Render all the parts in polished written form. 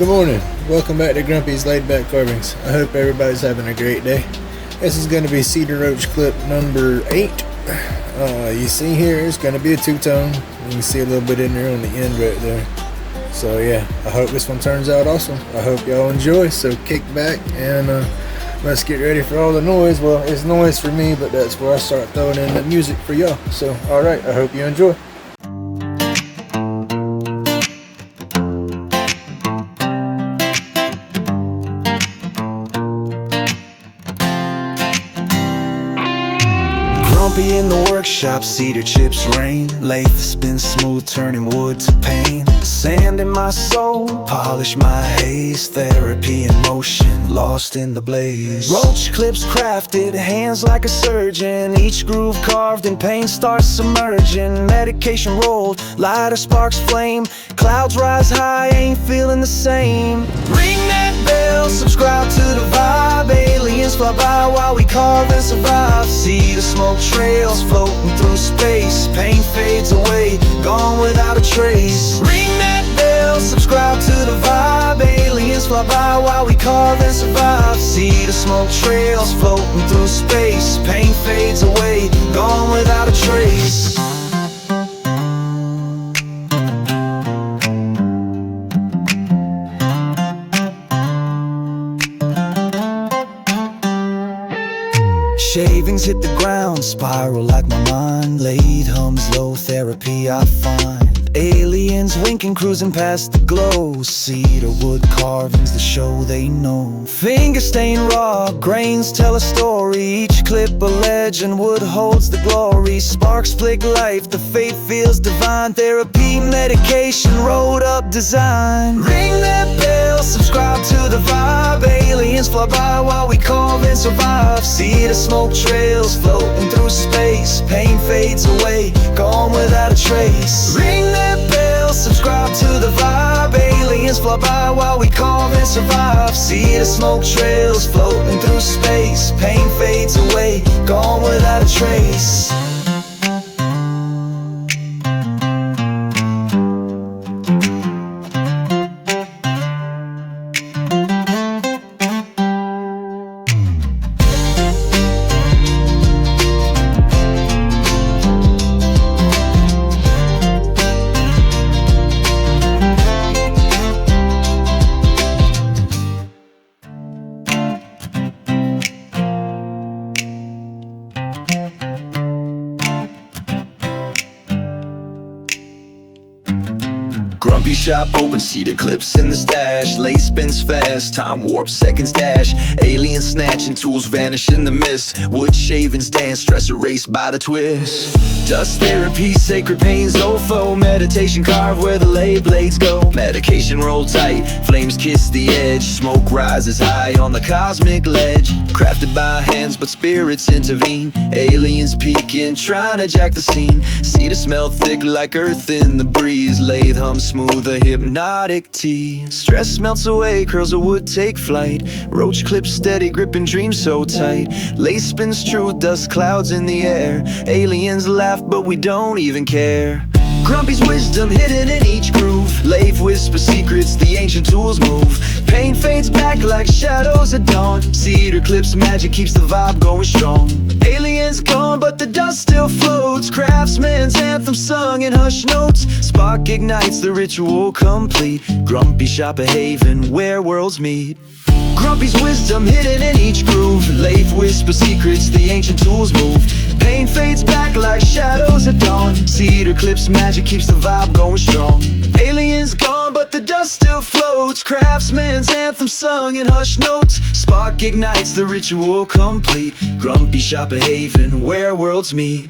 Good morning. Welcome back to Grumpy's Laid Back Carvings. I hope everybody's having a great day. This is going to be Cedar Roach Clip number 8. You see here, it's going to be a two-tone. You can see a little bit in there on the end right there. So yeah, I hope this one turns out awesome. I hope y'all enjoy. So kick back and let's get ready for all the noise. Well, it's noise for me, but that's where I start throwing in the music for y'all. So alright, I hope you enjoy. Grumpy in the workshop, cedar chips rain. Lathe spins smooth, turning wood to pain. Sand in my soul, polish my haze. Therapy in motion, lost in the blaze. Roach clips crafted, hands like a surgeon. Each groove carved and pain starts submerging. Medication rolled, lighter sparks flame. Clouds rise high, ain't feeling the same. Ring that bell, subscribe to the vibe. Aliens fly by while we carve and survive. See the smoke trails floating through space. Pain fades away, gone without a trace. Ring that bell, subscribe to the vibe. Aliens fly by while we carve and survive. See the smoke trails floating through space. Pain fades away, gone without a trace. Shavings hit the ground, spiral like my mind. Lathe hums low, therapy I find. Aliens winking, cruising past the glow. Cedar wood carvings, the show they know. Finger stain raw, grains tell a story. Each clip a legend, wood holds the glory. Sparks flick life, the faith feels divine. Therapy, medication, road up design. Ring that bell, subscribe to the vibe. Aliens fly by while we carve and survive. See the smoke trails floating through space. Pain fades away, gone without a trace. Ring that bell, subscribe to the vibe. Aliens fly by while we carve and survive. See the smoke trails floating through space. Pain fades away, gone without a trace. Grumpy shop open, cedar clips in the stash. Lathe spins fast, time warp, seconds dash. Aliens snatching, tools vanish in the mist. Wood shavings dance, stress erased by the twist. Dust therapy, sacred pains, OFO. Meditation carve where the lathe blades go. Medication roll tight, flames kiss the edge. Smoke rises high on the cosmic ledge. Crafted by hands but spirits intervene. Aliens peeking, trying to jack the scene. Cedar smell thick like earth in the breeze. Lathe hums smooth, a hypnotic tea. Stress melts away, curls of wood take flight. Roach clip steady, gripping dreams so tight. Lathe spins truth, dust clouds in the air. Aliens laugh but we don't even care. Grumpy's wisdom hidden in each groove. Lathe whisper secrets, the ancient tools move. Pain fades back like shadows at dawn. Cedar clips magic keeps the vibe going strong. Aliens gone but the dust still floats. Craftsman's anthem sung in hushed notes. Spark ignites, the ritual complete. Grumpy shop a haven where worlds meet. Grumpy's wisdom hidden in each groove. Lathe whisper secrets, the ancient tools move. Pain fades back like shadows at dawn. Cedar clips magic keeps the vibe going strong. Aliens gone but the dust still floats. Craftsman's anthem sung in hushed notes. Spark ignites, the ritual complete. Grumpy shop a haven where worlds meet.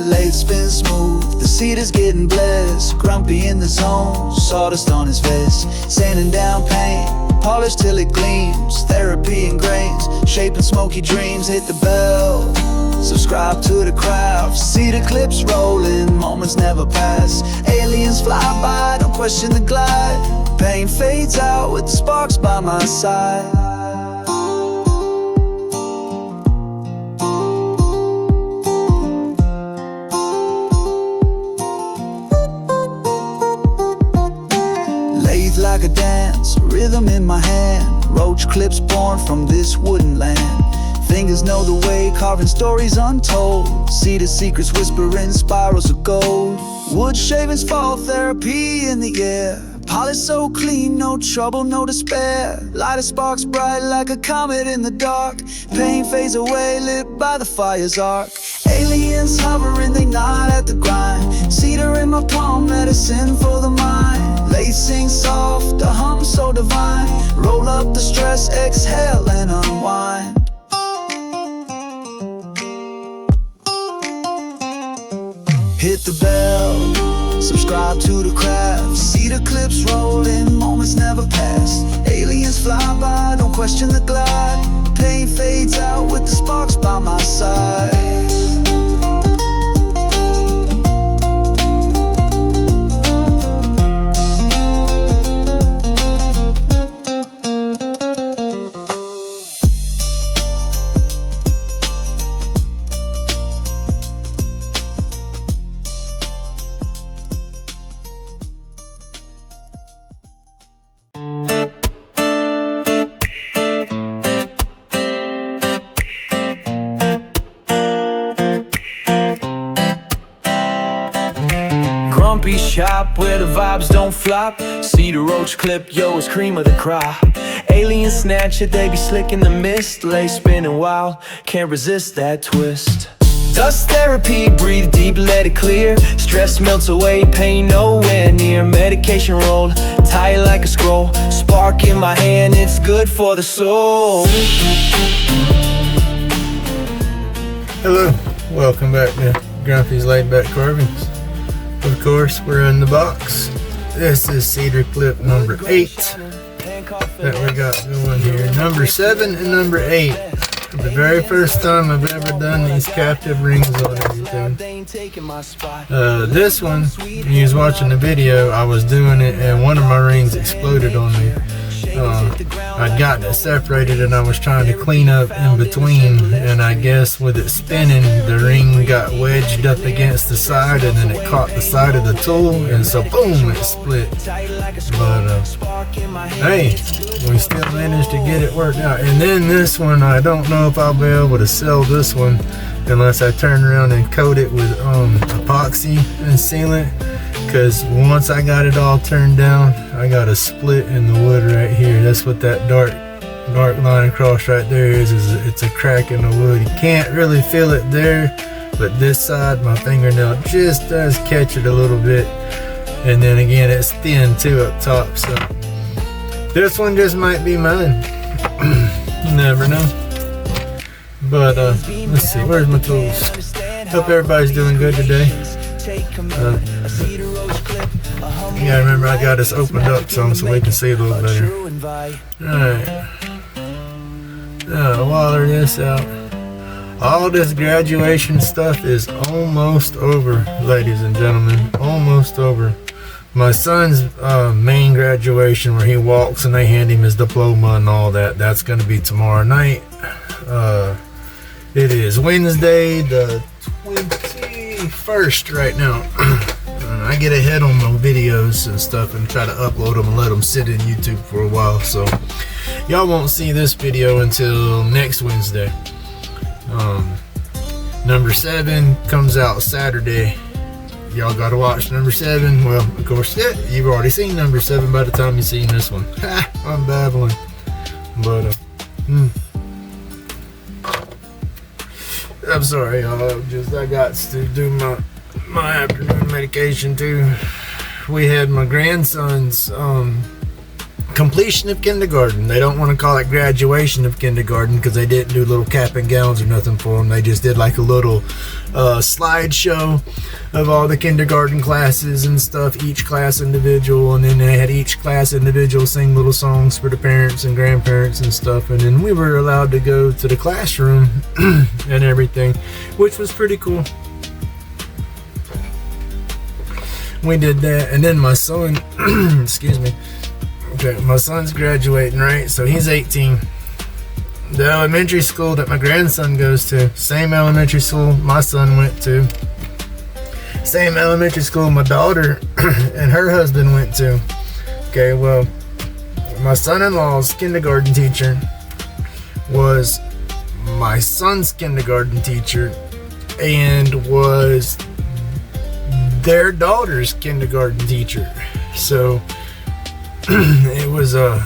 Lathe spins smooth, the Cedar's getting blessed. Grumpy in the zone, sawdust on his vest. Sanding down paint, polished till it gleams. Therapy and grains, shaping smoky dreams. Hit the bell, subscribe to the crowd. Cedar clips rolling, moments never pass. Aliens fly by, don't question the glide. Pain fades out with the sparks by my side. Lathe like a dance, rhythm in my hand. Roach clips born from this wooden land. Fingers know the way, carving stories untold. Cedar secrets whispering spirals of gold. Wood shavings fall, therapy in the air. Polish so clean, no trouble, no despair. Light of sparks bright like a comet in the dark. Pain fades away, lit by the fire's arc. Aliens hovering, they nod at the grind. Cedar in my palm, medicine for the mind. Lathe sings soft, a hum so divine. Roll up the stress, exhale and unwind. Hit the bell, subscribe to the craft. Cedar clips rolling, moments never pass. Aliens fly by, don't question the glide. Pain fades out with the sparks by my side. Grumpy shop where the vibes don't flop. Cedar Roach Clip, yo, it's cream of the crop. Alien snatcher, they be slick in the mist. Lathe spinning wild, can't resist that twist. Dust therapy, breathe deep, let it clear. Stress melts away, pain nowhere near. Medication rolled, tight like a scroll. Spark in my hand, it's good for the soul. Hello, welcome back to Grumpy's Laid Back Carvings. Of course, we're in the box. This is Cedar clip number 8 that we got going here. Number 7 and number 8. The very first time I've ever done these captive rings on everything. This one, when you was watching the video, I was doing it and one of my rings exploded on me. I'd gotten it separated and I was trying to clean up in between, and I guess with it spinning, the ring got wedged up against the side and then it caught the side of the tool, and so boom, it split. But hey, we still managed to get it worked out. And then this one, I don't know if I'll be able to sell this one unless I turn around and coat it with epoxy and sealant, because once I got it all turned down, I got a split in the wood right here. That's what that dark line across right there is it's a crack in the wood. You can't really feel it there, but this side, my fingernail just does catch it a little bit. And then again, it's thin too up top, so this one just might be mine. You never know. But let's see, where's my tools? Hope everybody's doing good today. You gotta remember, I got this opened up some so we can see a little better. Alright. While they're this out, all this graduation stuff is almost over, ladies and gentlemen. Almost over. My son's main graduation, where he walks and they hand him his diploma and all that, that's going to be tomorrow night. It is Wednesday the 21st right now. I get ahead on my videos and stuff and try to upload them and let them sit in YouTube for a while, so y'all won't see this video until next Wednesday. Number 7 comes out Saturday. Y'all gotta watch number 7. Well, of course, yeah, you've already seen number 7 by the time you've seen this one. I'm babbling. But I'm sorry, y'all. I got to do my afternoon medication too. We had my grandson's completion of kindergarten. They don't want to call it graduation of kindergarten because they didn't do little cap and gowns or nothing for them. They just did like a little slideshow of all the kindergarten classes and stuff, each class individual, and then they had each class individual sing little songs for the parents and grandparents and stuff, and then we were allowed to go to the classroom and everything, which was pretty cool. We did that, and then my son excuse me. Okay, my son's graduating, right? So he's 18. The elementary school that my grandson goes to, same elementary school my son went to, same elementary school my daughter and her husband went to. Okay, well, my son-in-law's kindergarten teacher was my son's kindergarten teacher and was their daughter's kindergarten teacher. So it was a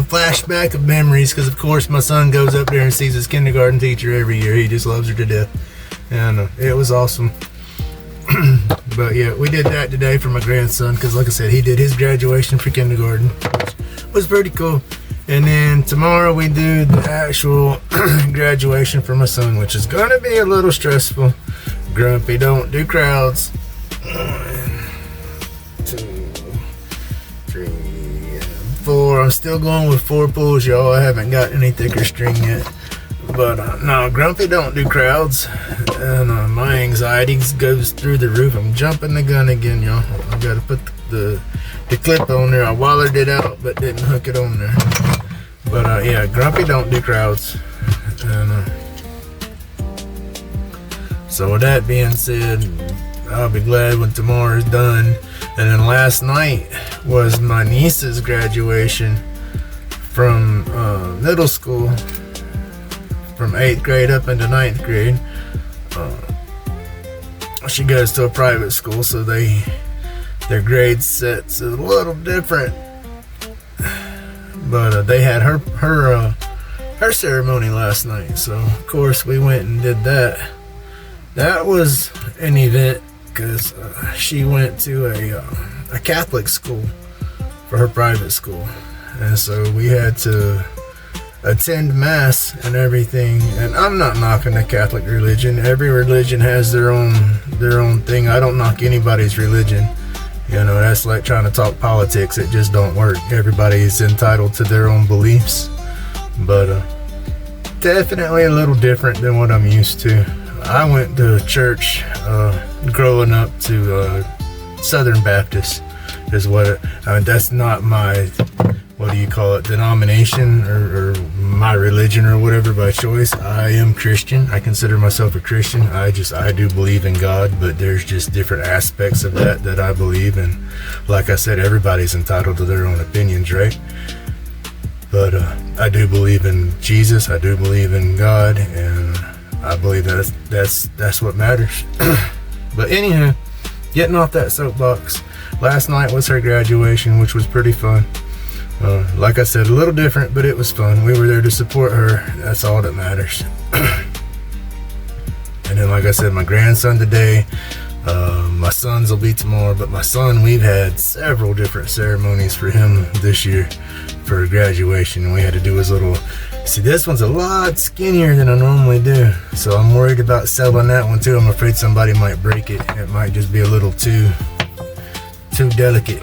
flashback of memories, because of course my son goes up there and sees his kindergarten teacher every year. He just loves her to death, and it was awesome. But yeah, we did that today for my grandson, because like I said, he did his graduation for kindergarten, which was pretty cool. And then tomorrow we do the actual graduation for my son, which is gonna be a little stressful. Grumpy don't do crowds. 4. I'm still going with 4 pulls, y'all. I haven't got any thicker string yet. But no, Grumpy don't do crowds. And my anxiety goes through the roof. I'm jumping the gun again, y'all. I've got to put the clip on there. I wallered it out, but didn't hook it on there. But yeah, Grumpy don't do crowds. And so with that being said, I'll be glad when tomorrow's done. And then last night was my niece's graduation from middle school, from 8th grade up into 9th grade. She goes to a private school, so their grade set's a little different. But they had her ceremony last night, so of course we went and did that. That was an event, because she went to a Catholic school for her private school, and so we had to attend mass and everything. And I'm not knocking the Catholic religion. Every religion has their own thing. I don't knock anybody's religion. You know, that's like trying to talk politics. It just don't work. Everybody's entitled to their own beliefs, but definitely a little different than what I'm used to. I went to church growing up to Southern Baptist is what that's not my, what do you call it, denomination or my religion or whatever by choice. I am Christian. I consider myself a Christian. I do believe in God, but there's just different aspects of that I believe in. Like I said, everybody's entitled to their own opinions, right? But I do believe in Jesus. I do believe in God, and I believe that's what matters. But anyhow, getting off that soapbox, last night was her graduation, which was pretty fun. Like I said, a little different, but it was fun. We were there to support her. That's all that matters. And then, like I said, my grandson today. My son's will be tomorrow, but my son, we've had several different ceremonies for him this year for graduation. We had to do his little, see, this one's a lot skinnier than I normally do, so I'm worried about selling that one too. I'm afraid somebody might break it. It might just be a little too delicate.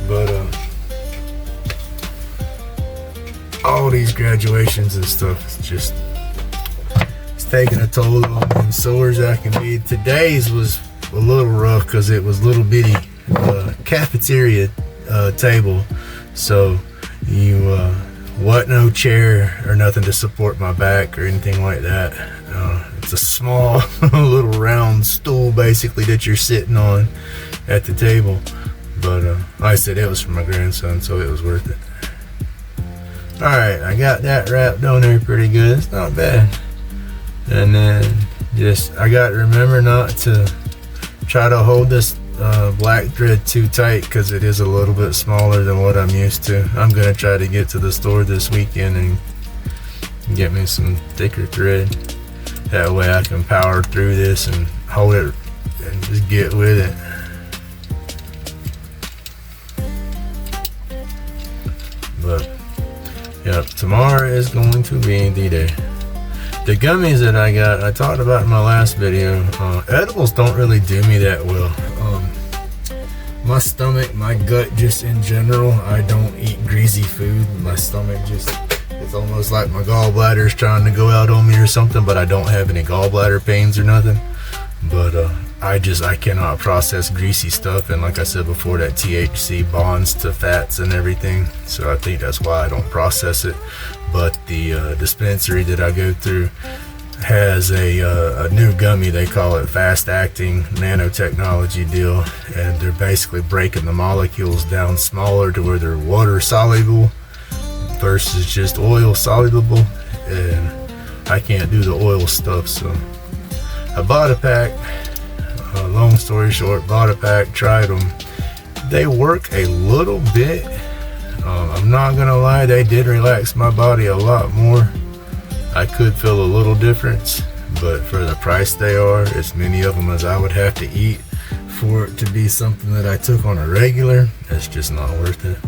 But all these graduations and stuff, it's taking a toll on me, and sore as I can be. Today's was a little rough because it was little bitty cafeteria table, so you wasn't no chair or nothing to support my back or anything like that. It's a small little round stool basically that you're sitting on at the table, but like I said, it was for my grandson, so it was worth it. Alright, I got that wrapped on there pretty good. It's not bad. And then I got to remember not to try to hold this black thread too tight, because it is a little bit smaller than what I'm used to. I'm going to try to get to the store this weekend and get me some thicker thread. That way I can power through this and hold it and just get with it. But yeah, tomorrow is going to be the day. The gummies that I got, I talked about in my last video. Edibles don't really do me that well. My stomach, my gut, just in general, I don't eat greasy food. My stomach just, it's almost like my gallbladder is trying to go out on me or something, but I don't have any gallbladder pains or nothing. But I cannot process greasy stuff, and like I said before, that THC bonds to fats and everything, so I think that's why I don't process it. But the dispensary that I go through has a new gummy. They call it fast acting nanotechnology deal, and they're basically breaking the molecules down smaller to where they're water soluble versus just oil soluble, and I can't do the oil stuff, so I bought a pack. Long story short, bought a pack, tried them. They work a little bit. I'm not gonna lie, they did relax my body a lot more. I could feel a little difference, but for the price they are, as many of them as I would have to eat for it to be something that I took on a regular, it's just not worth it.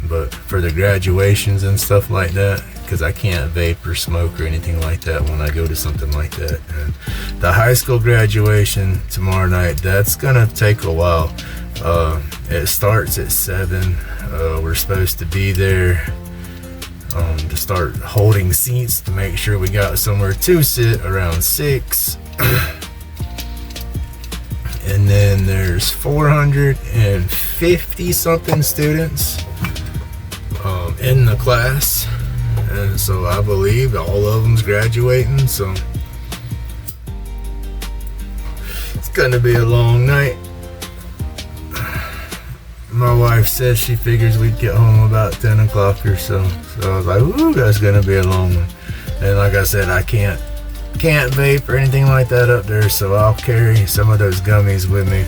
But for the graduations and stuff like that, because I can't vape or smoke or anything like that when I go to something like that. And the high school graduation tomorrow night, that's gonna take a while. It starts at 7. We're supposed to be there to start holding seats to make sure we got somewhere to sit around 6. And then there's 450 something students in the class, and so I believe all of them's graduating, so it's gonna be a long night. My wife said she figures we'd get home about 10 o'clock or so, so I was like, ooh, that's gonna be a long one. And like I said, I can't vape or anything like that up there, so I'll carry some of those gummies with me.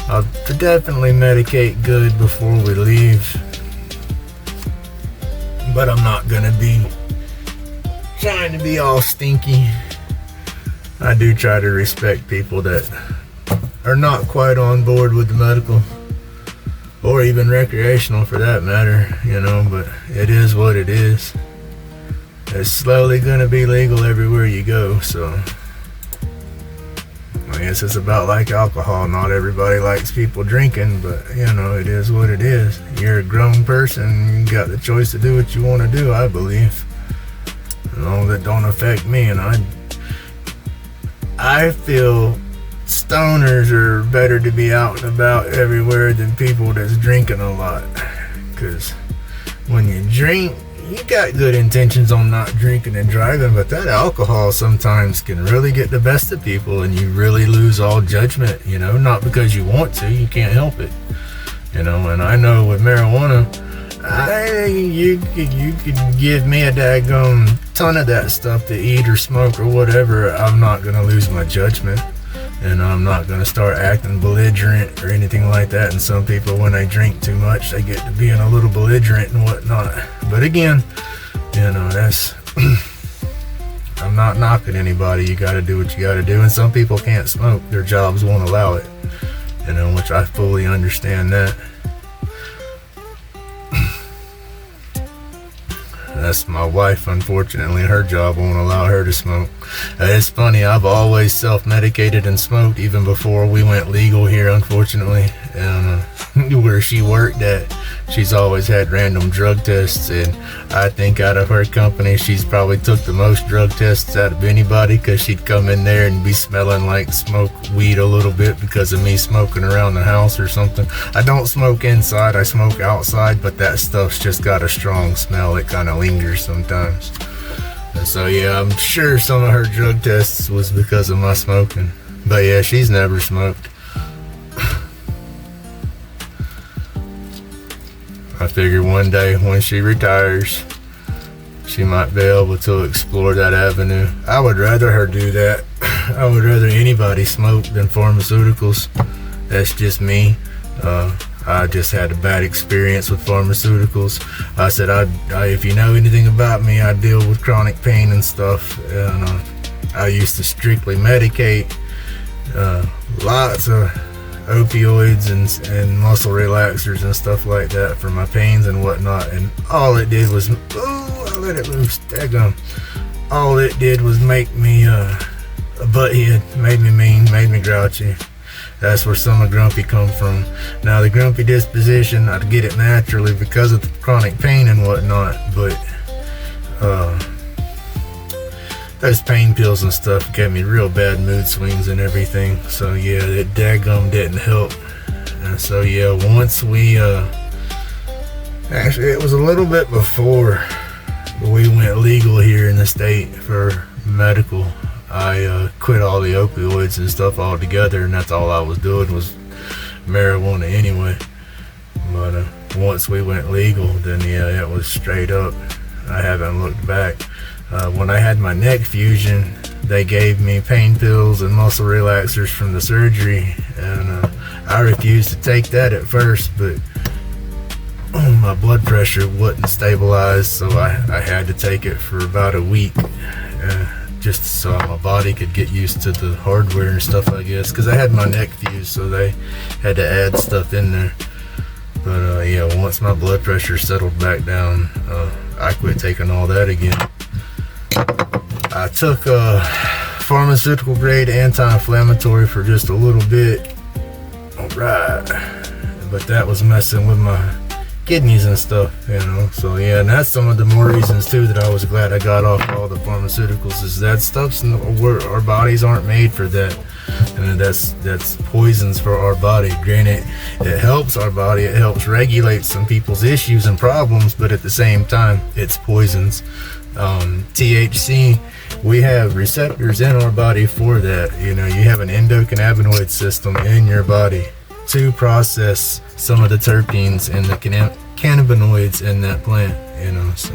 I'll definitely medicate good before we leave, but I'm not gonna be trying to be all stinky. I do try to respect people that are not quite on board with the medical, or even recreational for that matter, you know, but it is what it is. It's slowly gonna be legal everywhere you go, so I guess it's about like alcohol. Not everybody likes people drinking, but you know, it is what it is. You're a grown person, you got the choice to do what you want to do, I believe. As long as it don't affect me. And I feel stoners are better to be out and about everywhere than people that's drinking a lot. Because when you drink, you got good intentions on not drinking and driving, but that alcohol sometimes can really get the best of people, and you really lose all judgment, you know, not because you want to, you can't help it, you know. And I know with marijuana, you could give me a daggone ton of that stuff to eat or smoke or whatever, I'm not gonna lose my judgment, and I'm not gonna start acting belligerent or anything like that. And some people, when they drink too much, they get to being a little belligerent and whatnot. But again, you know, that's I'm not knocking anybody. You gotta do what you gotta do, and some people can't smoke, their jobs won't allow it, you know, which I fully understand that. That's my wife, unfortunately, her job won't allow her to smoke. It's funny, I've always self-medicated and smoked even before we went legal here, unfortunately. And where she worked at, she's always had random drug tests, and I think out of her company, she's probably took the most drug tests out of anybody, because she'd come in there and be smelling like smoked weed a little bit because of me smoking around the house or something. I don't smoke inside, I smoke outside, but that stuff's just got a strong smell. It kind of lingers sometimes. And so yeah, I'm sure some of her drug tests was because of my smoking. But yeah, she's never smoked. I figure one day when she retires, she might be able to explore that avenue. I would rather her do that. I would rather anybody smoke than pharmaceuticals. That's just me. I just had a bad experience with pharmaceuticals. I said, if you know anything about me, I deal with chronic pain and stuff. And I used to strictly medicate. Lots of opioids and muscle relaxers and stuff like that for my pains and whatnot, and all it did was, I let it loose, daggum. All it did was make me a butthead, made me mean, made me grouchy. That's where some of grumpy come from. Now the grumpy disposition, I'd get it naturally because of the chronic pain and whatnot, but those pain pills and stuff gave me real bad mood swings and everything. So yeah, that daggum didn't help. And so yeah, once we actually, it was a little bit before we went legal here in the state for medical. I quit all the opioids and stuff altogether, and that's all I was doing was marijuana anyway. But once we went legal, then yeah, it was straight up. I haven't looked back. When I had my neck fusion, they gave me pain pills and muscle relaxers from the surgery, and I refused to take that at first, but my blood pressure wasn't stabilized, so I had to take it for about a week. Just so my body could get used to the hardware and stuff, I guess, because I had my neck fused, so they had to add stuff in there. But yeah, once my blood pressure settled back down, I quit taking all that again. I took pharmaceutical grade anti-inflammatory for just a little bit, alright, but that was messing with my kidneys and stuff, you know. So yeah, and that's some of the more reasons too that I was glad I got off all the pharmaceuticals, is that stuff's our bodies aren't made for that, and that's poisons for our body. Granted, it helps our body, it helps regulate some people's issues and problems, but at the same time, it's poisons. THC, we have receptors in our body for that. You know, you have an endocannabinoid system in your body to process some of the terpenes and the cannabinoids in that plant, you know. So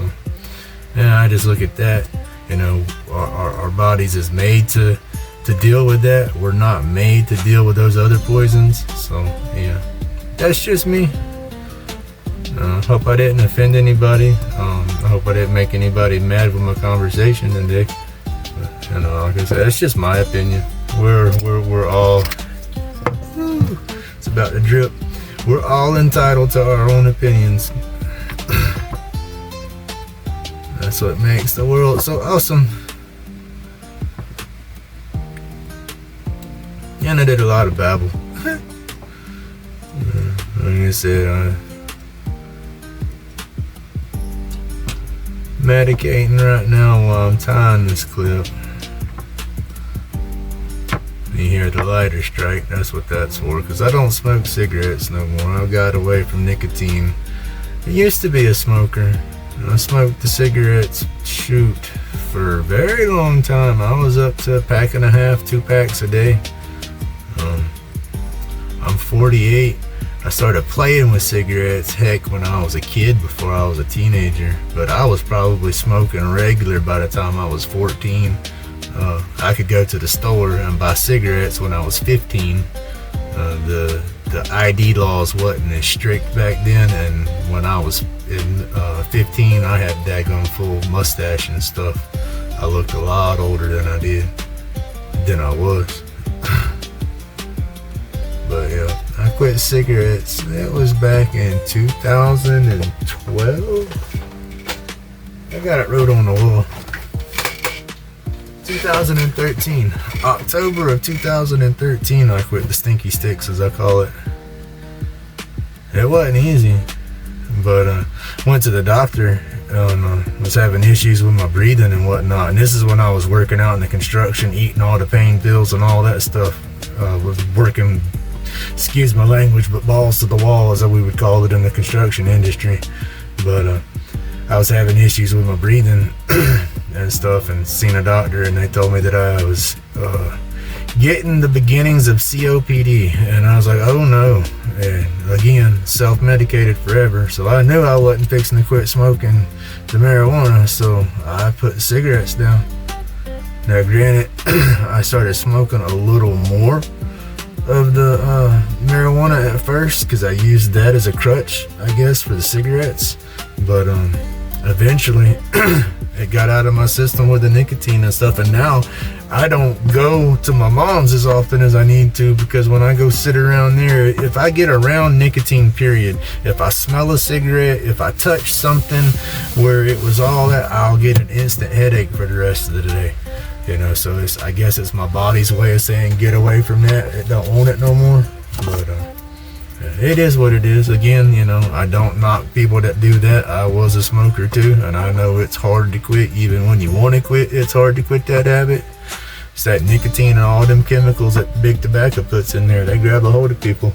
yeah, I just look at that, you know, our bodies is made to deal with that. We're not made to deal with those other poisons. So yeah, that's just me. Hope I didn't offend anybody. I hope I didn't make anybody mad with my conversation today. But, you know, like I said, it's just my opinion. We're all, it's about to drip. We're all entitled to our own opinions. That's what makes the world so awesome. And I did a lot of babble. Like I said, medicating right now while I'm tying this clip. You hear the lighter strike, that's what that's for, because I don't smoke cigarettes no more. I got away from nicotine. I used to be a smoker. I smoked the cigarettes, shoot, for a very long time. I was up to a pack and a half, 2 packs a day. I'm 48. I started playing with cigarettes, heck, when I was a kid, before I was a teenager. But I was probably smoking regular by the time I was 14. I could go to the store and buy cigarettes when I was 15. The ID laws wasn't as strict back then, and when I was in 15, I had daggone full mustache and stuff. I looked a lot older than I was. But yeah, I quit cigarettes. That was back in 2012. I got it wrote on the wall. 2013. October of 2013, I quit the stinky sticks, as I call it. It wasn't easy, but went to the doctor and was having issues with my breathing and whatnot. And this is when I was working out in the construction, eating all the pain pills and all that stuff. Was working, excuse my language, but balls to the wall, as we would call it in the construction industry. But I was having issues with my breathing and stuff, and seen a doctor, and they told me that I was getting the beginnings of COPD, and I was like, oh no. And again, self-medicated forever, so I knew I wasn't fixing to quit smoking the marijuana, so I put the cigarettes down. Now granted, I started smoking a little more of the marijuana at first, because I used that as a crutch, I guess, for the cigarettes. But eventually it got out of my system with the nicotine and stuff, and now I don't go to my mom's as often as I need to, because when I go sit around there, if I get around nicotine, period, if I smell a cigarette, if I touch something where it was all that, I'll get an instant headache for the rest of the day. You know, so I guess it's my body's way of saying get away from that. It don't want it no more. But it is what it is. Again, you know, I don't knock people that do that. I was a smoker too, and I know it's hard to quit. Even when you want to quit, it's hard to quit that habit. It's that nicotine and all them chemicals that big tobacco puts in there. They grab a hold of people.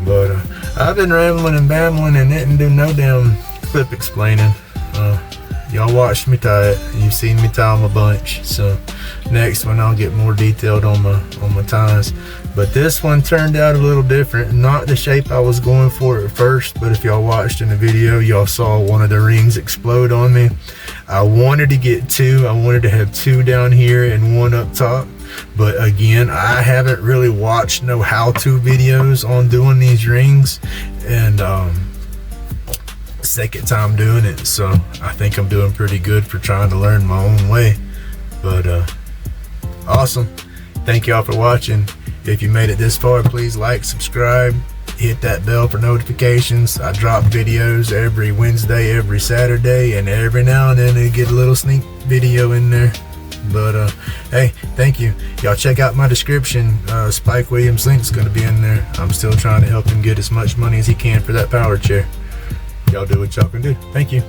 But I've been rambling and babbling and didn't do no damn clip explaining. Y'all watched me tie it. You've seen me tie them a bunch. So next one I'll get more detailed on my ties. But this one turned out a little different. Not the shape I was going for at first, but if y'all watched in the video, y'all saw one of the rings explode on me. I wanted to get two. I wanted to have two down here and one up top. But again, I haven't really watched no how-to videos on doing these rings, and second time doing it, so I think I'm doing pretty good for trying to learn my own way. But awesome. Thank y'all for watching. If you made it this far, please like, subscribe, hit that bell for notifications. I drop videos every Wednesday, every Saturday, and every now and then I get a little sneak video in there. But hey, thank you. Y'all check out my description. Spike Williams' link's gonna be in there. I'm still trying to help him get as much money as he can for that power chair. Y'all do what y'all can do. Thank you.